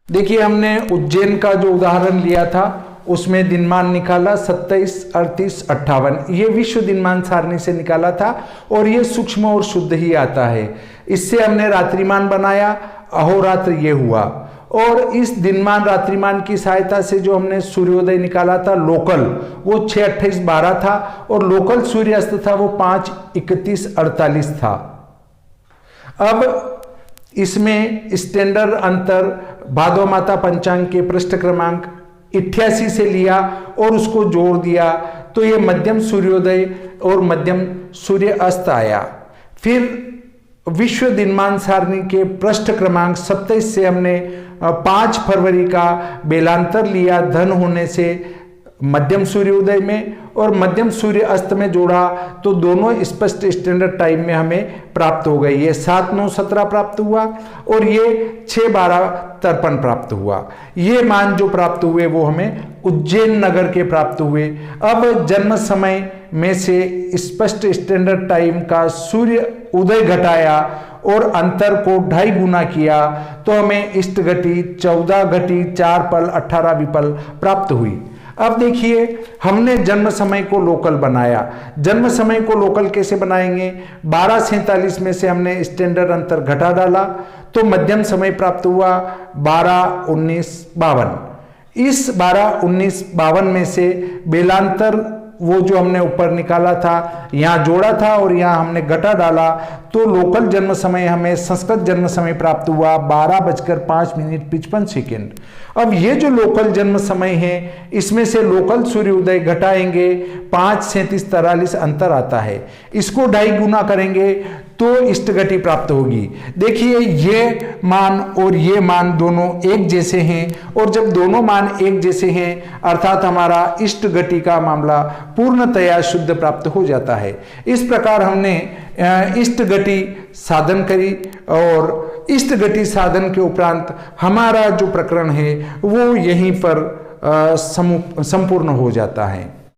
देखिए, हमने उज्जैन का जो उदाहरण लिया था उसमें दिनमान निकाला 27, 38, 58। ये विश्व दिनमान सारणी से निकाला था और ये सूक्ष्म और शुद्ध ही आता है। इससे हमने रात्रिमान बनाया, अहोरात्र ये हुआ। और इस दिनमान रात्रिमान की सहायता से जो हमने सूर्योदय निकाला था लोकल, वो 6:28:12 था और लोकल सूर्यास्त था वो 5:31:48 था। अब इसमें स्टैंडर्ड अंतर भादो माता पंचांग के पृष्ठ क्रमांक 88 से लिया और उसको जोड़ दिया तो ये मध्यम सूर्योदय और मध्यम सूर्य अस्त आया। फिर विश्व दिनमान सारणी के पृष्ठ क्रमांक 27 से हमने 5 फरवरी का बेलांतर लिया धन होने से मध्यम सूर्योदय में और मध्यम सूर्य अस्त में जोड़ा तो दोनों स्पष्ट स्टैंडर्ड टाइम में हमें प्राप्त हो गई। ये 7:09:17 प्राप्त हुआ और ये 6:12:53 प्राप्त हुआ। ये मान जो प्राप्त हुए वो हमें उज्जैन नगर के प्राप्त हुए। अब जन्म समय में से स्पष्ट स्टैंडर्ड टाइम का सूर्य उदय घटाया और अंतर को 2.5 गुना किया तो हमें इष्ट घटी 14 घटी 4 पल 18 विपल प्राप्त हुई। अब देखिए, हमने जन्म समय को लोकल बनाया। जन्म समय को लोकल कैसे बनाएंगे? 12:47 में से हमने स्टैंडर्ड अंतर घटा डाला तो मध्यम समय प्राप्त हुआ 12:19:52। इस 12:19:52 में से बेलांतर वो जो हमने ऊपर निकाला था यहाँ जोड़ा था और यहाँ हमने घटा डाला तो लोकल जन्म समय हमें संस्कृत जन्म समय प्राप्त हुआ 12:05:55। अब ये जो लोकल जन्म समय है इसमें से लोकल सूर्योदय घटाएंगे 5:37:43 अंतर आता है। इसको 2.5 गुना करेंगे तो इष्ट घटी प्राप्त होगी। देखिए, ये मान और ये मान दोनों एक जैसे हैं और जब दोनों मान एक जैसे हैं अर्थात हमारा इष्ट घटी का मामला पूर्णतया शुद्ध प्राप्त हो जाता है। इस प्रकार हमने इष्ट घटी साधन करी और इष्ट घटी साधन के उपरांत हमारा जो प्रकरण है वो यहीं पर संपूर्ण हो जाता है।